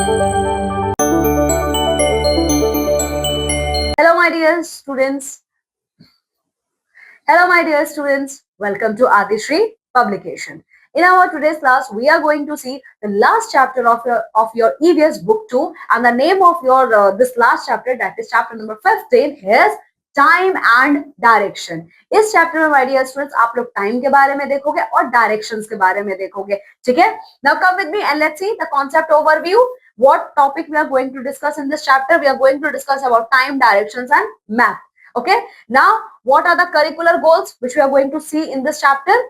Hello, my dear students. Hello, my dear students. Welcome to Adishri Publication. In our today's class, we are going to see the last chapter of your EVS book 2, and the name of your this last chapter, that is chapter number 15, is time and direction. इस chapter में my dear students आप लोग time के बारे में देखोगे और directions के बारे में देखोगे. ठीक है, now come with me and let's see the concept overview. What topic we are going to discuss in this chapter? We are going to discuss about time, directions and map. Okay, now what are the curricular goals which we are going to see in this chapter?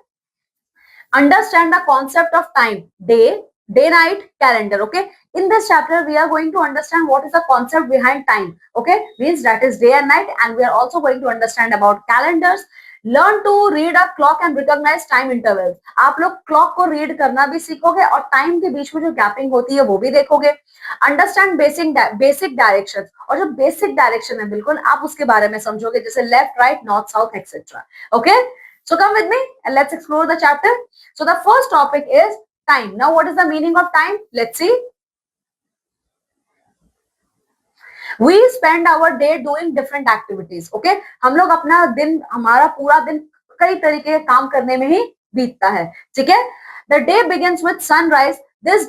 Understand the concept of time, day night, calendar. Okay, in this chapter we are going to understand what is the concept behind time. Okay, means that is day and night, and we are also going to understand about calendars. Learn to read a clock and recognize time intervals. आप लोग clock को read करना भी सीखोगे और time के बीच में जो गैपिंग होती है वो भी देखोगे. अंडरस्टैंड बेसिक डायरेक्शन, और जो बेसिक डायरेक्शन है बिल्कुल आप उसके बारे में समझोगे, जैसे left, right, north, south etcetera. Okay, so come with me and let's explore the chapter. So the first topic is time. Now what is the meaning of time? Let's see. We spend our day doing different activities. Okay, हम लोग अपना दिन, हमारा पूरा दिन कई तरीके के काम करने में ही बीतता है. ठीक है, the day begins with sunrise. This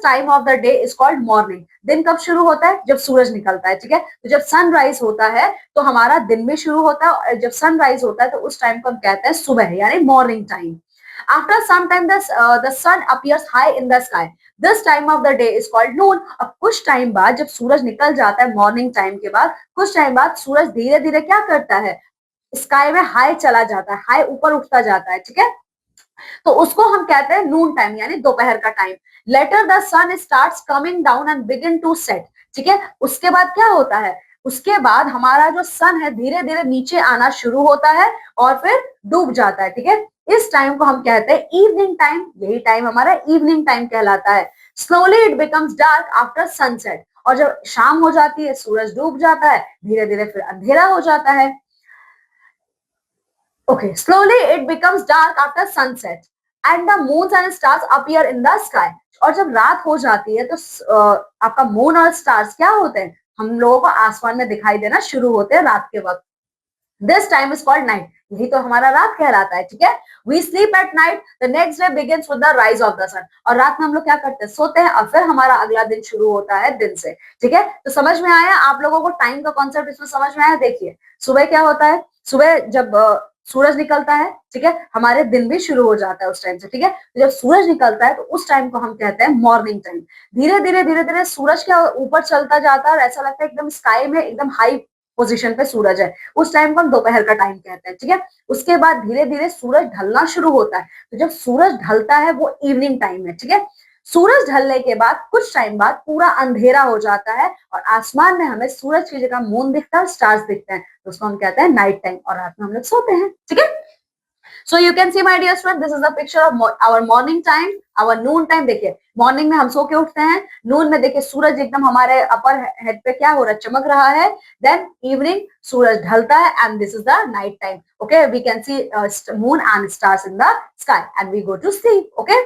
time of the day is called morning. दिन कब शुरू होता है? जब सूरज निकलता है. ठीक है, तो जब सनराइज होता है तो हमारा दिन भी शुरू होता है, और जब सनराइज होता है तो उस टाइम को हम कहते हैं सुबह, यानी morning time. After some time the sun appears high in the sky. This time of the day is called noon. अब कुछ टाइम बाद जब सूरज निकल जाता है मॉर्निंग टाइम के बाद, कुछ टाइम बाद सूरज धीरे धीरे क्या करता है, स्काई में हाई चला जाता है, हाई ऊपर उठता जाता है. ठीक है, तो उसको हम कहते हैं नून टाइम, यानी दोपहर का time. Later the sun starts coming down and begin to set. ठीक है, उसके बाद क्या होता है, उसके बाद हमारा जो सन है धीरे धीरे नीचे आना शुरू होता है और फिर डूब जाता है. ठीक है, इस टाइम को हम कहते हैं इवनिंग टाइम. यही टाइम हमारा इवनिंग टाइम कहलाता है. Slowly it becomes dark after sunset. और जब शाम हो जाती है, सूरज डूब जाता है, धीरे धीरे फिर अंधेरा हो जाता है. Okay, slowly it becomes dark after sunset and the moons and stars appear in the sky. और जब रात हो जाती है तो आपका मून और स्टार्स क्या होते हैं, हम लोगों को आसमान में दिखाई देना शुरू होते हैं रात के वक्त. This time is called night. यही तो हमारा रात कहलाता है. ठीक है, we sleep at night. The next day begins with the rise of the sun. और रात में हम लोग क्या करते हैं, सोते हैं, और फिर हमारा अगला दिन शुरू होता है दिन से. ठीक है, तो समझ में आया आप लोगों को टाइम का कॉन्सेप्ट इसमें समझ में आया. देखिए, सुबह क्या होता है, सुबह जब सूरज निकलता है, ठीक है, हमारे दिन भी शुरू हो जाता है उस टाइम से. ठीक है, तो जब सूरज निकलता है तो उस टाइम को हम कहते हैं मॉर्निंग टाइम. धीरे धीरे सूरज क्या ऊपर चलता जाता है और ऐसा लगता है एकदम स्काई में एकदम हाई पोजीशन पे सूरज है, उस टाइम को हम दोपहर का टाइम कहते हैं. ठीक है, उसके बाद धीरे धीरे सूरज ढलना शुरू होता है, तो जब सूरज ढलता है वो इवनिंग टाइम है. ठीक है, सूरज ढलने के बाद कुछ टाइम बाद पूरा अंधेरा हो जाता है और आसमान में हमें सूरज की जगह मून दिखता है, स्टार्स दिखते हैं, तो उसको हम कहते हैं नाइट टाइम. और रात में हम लोग सोते हैं. ठीक है, so you can see my dear student, this is the picture of our morning time, our noon time. देखिए, मॉर्निंग में हम सो के उठते हैं, नून में देखिए सूरज एकदम हमारे अपर हेड पे क्या हो रहा है, चमक रहा है. देन इवनिंग सूरज ढलता है and this is the night time. Okay, we can see moon and stars in the sky and we go to sleep. Okay,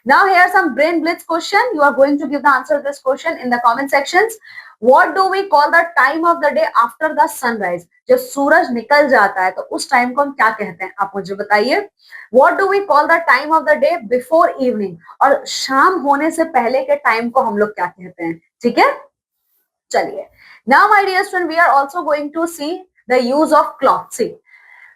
now here are some brain blitz question. You are going to give the answer to this question in the comment sections. What do we call the time of the day after the sunrise? जब सूरज निकल जाता है तो उस time को हम क्या कहते हैं, आप मुझे बताइए. What do we call the time of the day before evening? और शाम होने से पहले के टाइम को हम लोग क्या कहते हैं. ठीक है, चलिए. Now my dear student, we are also going to see the use of clock. See,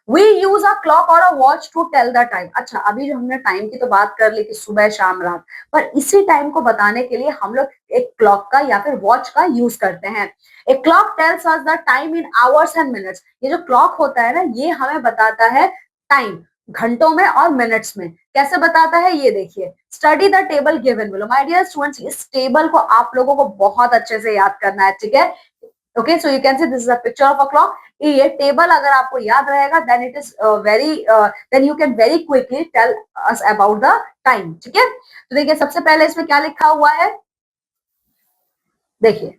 we use a clock or a watch to tell the time. अच्छा, अभी जो हमने टाइम की तो बात कर ली कि सुबह शाम रात, पर इसी टाइम को बताने के लिए हम लोग एक क्लॉक का या फिर वॉच का यूज करते हैं. A clock tells us the time in hours and minutes. ये जो क्लॉक होता है ना, ये हमें बताता है टाइम घंटों में और मिनट्स में. कैसे बताता है ये देखिए. Study the table given below. My dear students, इस टेबल को आप लोगों को बहुत अच्छे से याद करना है. ठीक है, okay, so you can see this is a picture of a clock. ये टेबल अगर आपको याद रहेगा then it is then you can very quickly tell us about the time. ठीक है, तो देखिए सबसे पहले इसमें क्या लिखा हुआ है, देखिए,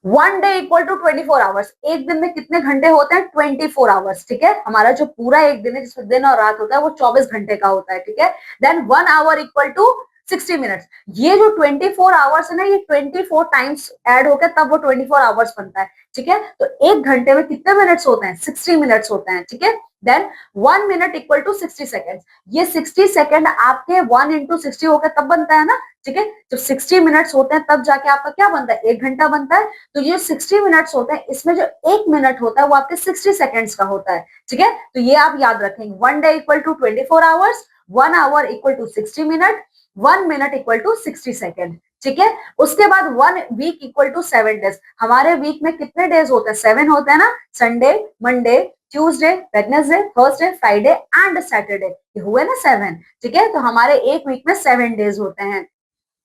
1 डे इक्वल टू 24 आवर्स. एक दिन में कितने घंटे होते हैं, 24 आवर्स. ठीक है, हमारा जो पूरा एक दिन है जिसमें दिन और रात होता है वो 24 घंटे का होता है. ठीक है, then 1 hour equal to 60 minutes. ये जो 24 आवर्स है ना, ये 24 टाइम्स ऐड होकर तब वो 24 आवर्स बनता है, ठीक है। तो एक घंटे में कितने मिनट्स होते हैं? 60 मिनट्स होते हैं, ठीक है। Then 1 minute equal to 60 second. ये 60 सेकेंड आपके 1 इंटू 60 होकर तब बनता है ना, ठीक है। जब 60 मिनट्स होते हैं तब जाके आपका क्या बनता है? एक घंटा बनता है। तो ये 60 मिनट्स होते हैं, इसमें जो एक मिनट होता है वो आपके 60 सेकेंड्स का होता है, ठीक है। तो ये आप याद रखेंगे, 1 day equal to 24 hours, 1 hour equal to 60 minute, 1 minute equal to 60 second, ठीक है। उसके बाद 1 वीक इक्वल टू 7 डेज। हमारे वीक में कितने डेज होते हैं? 7 होते हैं ना, Sunday, Monday, Tuesday, Wednesday, Thursday, Friday and Saturday, ये हुए ना 7, ठीक है। तो हमारे एक वीक में 7 डेज होते हैं।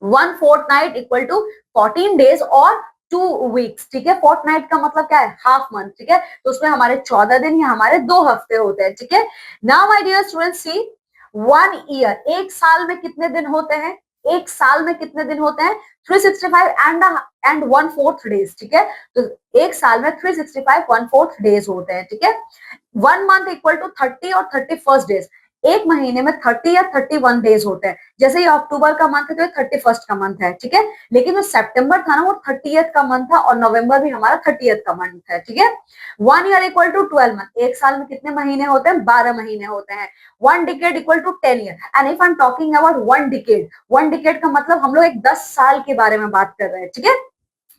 1 फोर्टनाइट इक्वल टू 14 डेज और 2 वीक्स, ठीक है। फोर्टनाइट का मतलब क्या है? हाफ मंथ, ठीक है। तो उसमें हमारे 14 दिन या हमारे 2 हफ्ते होते हैं, ठीक है। Now my dear students see, 1 year, एक साल में कितने दिन होते हैं? एक साल में कितने दिन होते हैं? 365 एंड 1/4 डेज, ठीक है। तो एक साल में 365 1/4 डेज होते हैं, ठीक है। 1 मंथ इक्वल टू 30 और 31 डेज। एक महीने में 30 या 31 डेज होते हैं। जैसे ये अक्टूबर का मंथ है तो ये 31 का मंथ है, ठीक है। लेकिन जो सितंबर था ना वो 30th का मंथ था और नवंबर भी हमारा 30th का मंथ है, ठीक है। 1 ईयर इक्वल टू 12 मंथ। एक साल में कितने महीने होते हैं? 12 महीने होते हैं। 1 decade equal to 10 year. And if I am talking about 1 decade का मतलब हम लोग एक 10 साल के बारे में बात कर रहे हैं, ठीक है।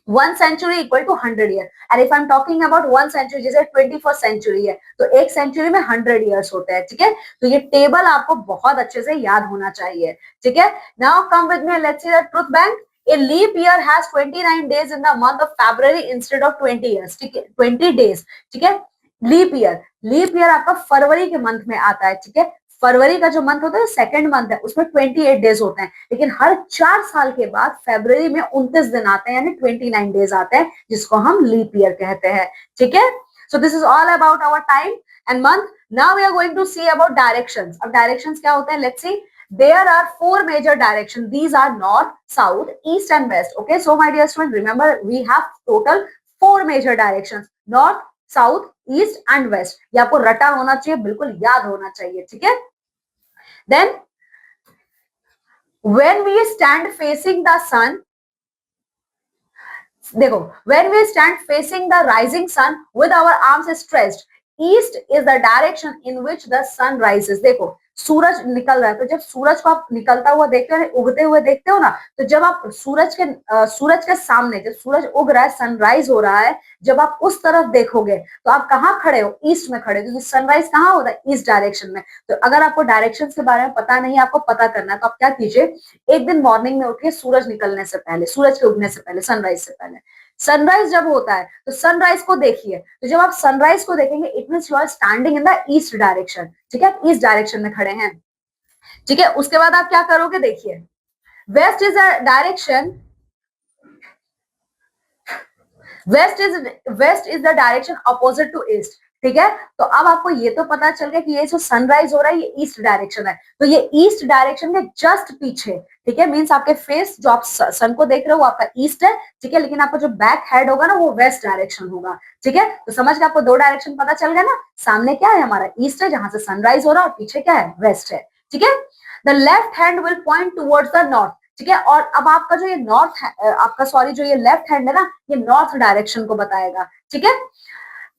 1 century equal to 100 year. And if I am talking about 1 century, जैसे 21st सेंचुरी है तो एक सेंचुरी में 100 ईयर्स होते हैं, ठीक है। तो ये टेबल आपको बहुत अच्छे से याद होना चाहिए, ठीक है। Now come with me, let's see the truth bank. A leap year has 29 days in the month of February instead of 20 years, ठीक है, 20 days, ठीक है। लीप ईयर आपका फरवरी के मंथ में आता है, ठीक है। फरवरी का जो मंथ होता है सेकंड मंथ है, उसमें 28 डेज होते हैं। लेकिन हर 4 साल के बाद फरवरी में 29 दिन आते हैं, यानी 29 डेज आते हैं, जिसको हम लीप ईयर कहते हैं, ठीक है। So this is all about our time and month. Now we are going to see about directions. अब डायरेक्शंस क्या होते हैं? Let's see. There are 4 major directions. These are north, south, east and west. Okay, so my dear students, remember we have total 4 major directions. North, south, east and west. ये आपको रटा होना चाहिए, बिल्कुल याद होना चाहिए, ठीक है। Then when we stand facing the sun, देखो, when we stand facing the rising sun with our arms stretched, east is the direction in which the sun rises. देखो, सूरज निकल रहा है, तो जब सूरज को आप निकलता हुआ देखते हो, उगते हुए देखते हो ना, तो जब आप सूरज के सामने जब सूरज उग रहा है, सनराइज हो रहा है, जब आप उस तरफ देखोगे तो आप कहाँ खड़े हो? ईस्ट में खड़े हो, क्योंकि सनराइज कहाँ होता है? ईस्ट डायरेक्शन में। तो अगर आपको डायरेक्शन के बारे में पता नहीं, आपको पता करना है, तो आप क्या कीजिए, एक दिन मॉर्निंग में उठिए, सूरज निकलने से पहले, सूरज के उगने से पहले, सनराइज से पहले। सनराइज जब होता है तो सनराइज को देखिए, तो जब आप सनराइज को देखेंगे it means you are standing in the east direction, ठीक है, ईस्ट डायरेक्शन में खड़े हैं, ठीक है। उसके बाद आप क्या करोगे? देखिए, west is a direction, west is the direction opposite to east, ठीक है। तो अब आपको ये तो पता चल गया कि ये जो सनराइज हो रहा है ये ईस्ट डायरेक्शन है, तो ये ईस्ट डायरेक्शन के जस्ट पीछे, ठीक है, मींस आपके फेस जो आप सन को देख रहे हो वो आपका ईस्ट है, ठीक है, लेकिन आपका जो बैक हेड होगा ना वो वेस्ट डायरेक्शन होगा, ठीक है। तो समझ के आपको 2 डायरेक्शन पता चल गया ना, सामने क्या है हमारा ईस्ट है जहां से सनराइज हो रहा है, और पीछे क्या है? वेस्ट है, ठीक है। The left hand will point towards the north, ठीक है। और अब आपका जो ये नॉर्थ है, आपका सॉरी जो ये लेफ्ट हैंड है ना, ये नॉर्थ डायरेक्शन को बताएगा, ठीक है।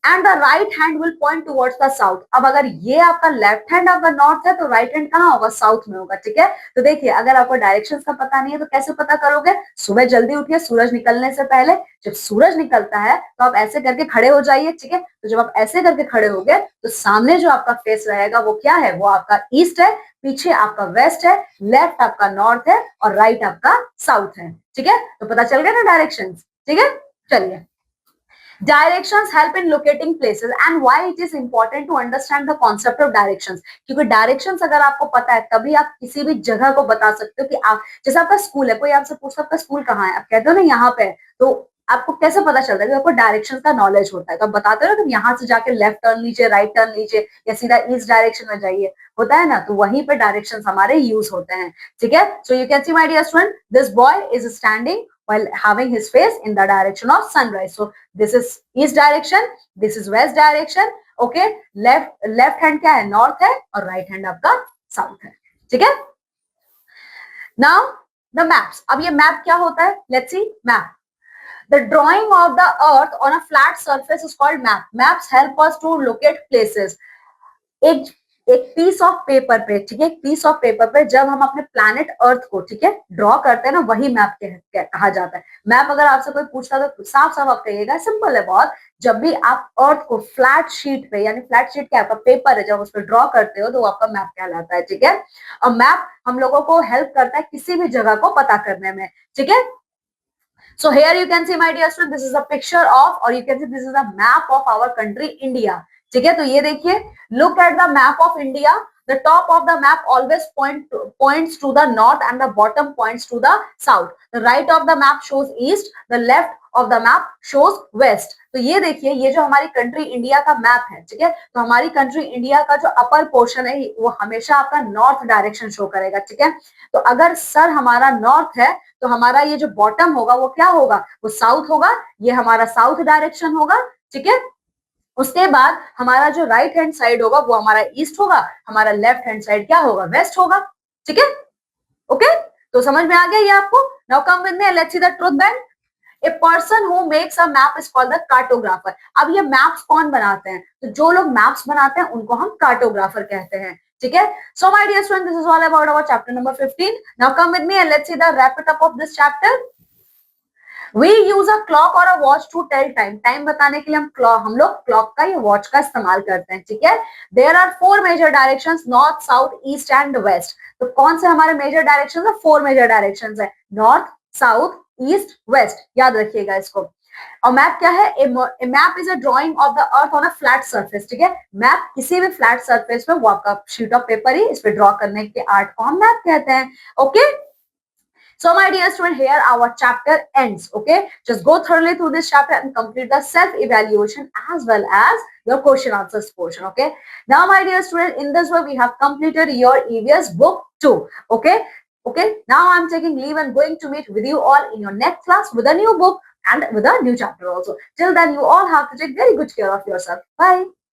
And the right hand will point towards the south. अब अगर ये आपका लेफ्ट हैंड आपका नॉर्थ है तो राइट हैंड कहाँ होगा? साउथ में होगा, ठीक है। तो देखिए, अगर आपको डायरेक्शंस का पता नहीं है तो कैसे पता करोगे? सुबह जल्दी उठिए, सूरज निकलने से पहले, जब सूरज निकलता है तो आप ऐसे करके खड़े हो जाइए, ठीक है। तो जब आप ऐसे करके खड़े होगे तो सामने जो आपका फेस रहेगा वो क्या है? वो आपका ईस्ट है, पीछे आपका वेस्ट है, लेफ्ट आपका नॉर्थ है और राइट आपका साउथ है, ठीक है। तो पता चल गया ना डायरेक्शन, ठीक है। चलिए, directions help in locating places and why it is important to understand the concept of directions, क्योंकि directions अगर आपको पता है तभी आप किसी भी जगह को बता सकते हो कि आप, जैसे आपका स्कूल है, कोई आपसे पूछता है आपका स्कूल कहाँ है, आप कहते हो ना यहाँ पे है, तो आपको कैसे पता चलता है? कि आपको डायरेक्शन का नॉलेज होता है, तो आप बताते हो ना, तुम यहाँ से जाके लेफ्ट टर्न लीजिए, राइट टर्न लीजिए, या सीधा ईस्ट डायरेक्शन में जाइए, होता है ना। तो वहीं पे डायरेक्शन हमारे यूज होते हैं, ठीक है। So you can see my dear student, this boy is standing while having his face in the direction of sunrise. So this is east direction, this is west direction, okay. left hand क्या है? north है, और right hand आपका south है, ठीक है। Now the maps, अब ये मैप क्या होता है, let's see map. The drawing of the earth on a flat surface is called map. Maps help us to locate places. एक एक पीस ऑफ पेपर पे, ठीक है, एक पीस ऑफ पेपर पे जब हम अपने प्लैनेट अर्थ को, ठीक है, ड्रॉ करते हैं ना, वही मैप कहा जाता है. मैप अगर आपसे कोई पूछता तो साफ साफ आप कहिएगा, सिंपल है बहुत. जब भी आप अर्थ को फ्लैट शीट पे, यानी फ्लैट शीट क्या आपका पेपर है, जब उस पर ड्रॉ करते हो तो वो आपका मैप कहलाता है, ठीक है. और मैप हम लोगों को हेल्प करता है किसी भी जगह को पता करने में, ठीक है. So here you can see, my dear student, this is a picture of, or you can see this is a map of our country India. ठीक है, तो ये देखिए, look at the map of India. The top of the map always points to the north and the bottom points to the south. The right of the map shows east, the left of the map shows west. तो ये देखिए, ये जो हमारी country India का map है, ठीक है, तो हमारी कंट्री इंडिया का जो अपर पोर्शन है वो हमेशा आपका नॉर्थ डायरेक्शन शो करेगा, ठीक है. तो अगर सर हमारा नॉर्थ है तो हमारा ये जो बॉटम होगा वो क्या होगा, वो साउथ होगा. ये हमारा साउथ डायरेक्शन होगा, ठीक है. उसके बाद हमारा जो राइट हैंड साइड होगा वो हमारा ईस्ट होगा, हमारा लेफ्ट हैंड साइड क्या होगा, वेस्ट होगा, ठीक है. ओके, तो समझ में आ गया ये आपको. Now come with me, let's see the truth then. A person who makes a map is called the cartographer. अब ये मैप्स कौन बनाते हैं, तो जो लोग मैप्स बनाते हैं उनको हम कार्टोग्राफर कहते हैं, ठीक है. So my dear student, this is all about our chapter number 15. Now come with me and let's see the wrap it up of this chapter. We use a clock or a watch to tell time. Time बताने के लिए हम लोग clock का या watch का इस्तेमाल करते हैं, ठीक है. There are 4 major directions, north, south, east and west. तो कौन से हमारे मेजर डायरेक्शंस है, 4 मेजर डायरेक्शंस है, नॉर्थ, साउथ, ईस्ट, वेस्ट. याद रखिएगा इसको. और मैप क्या है, a map is a drawing of the earth on a flat surface, ठीक है. मैप किसी भी फ्लैट सरफेस पे, वो आपका शीट ऑफ पेपर ही, इस पे ड्रॉ करने के आर्ट को हम मैप कहते हैं. Okay. So my dear student, here our chapter ends, okay. Just go thoroughly through this chapter and complete the self-evaluation as well as your question answers portion, okay. Now my dear student, in this way we have completed your EVS book 2, okay. Okay, now I'm taking leave and going to meet with you all in your next class with a new book and with a new chapter also. Till then, you all have to take very good care of yourself. Bye.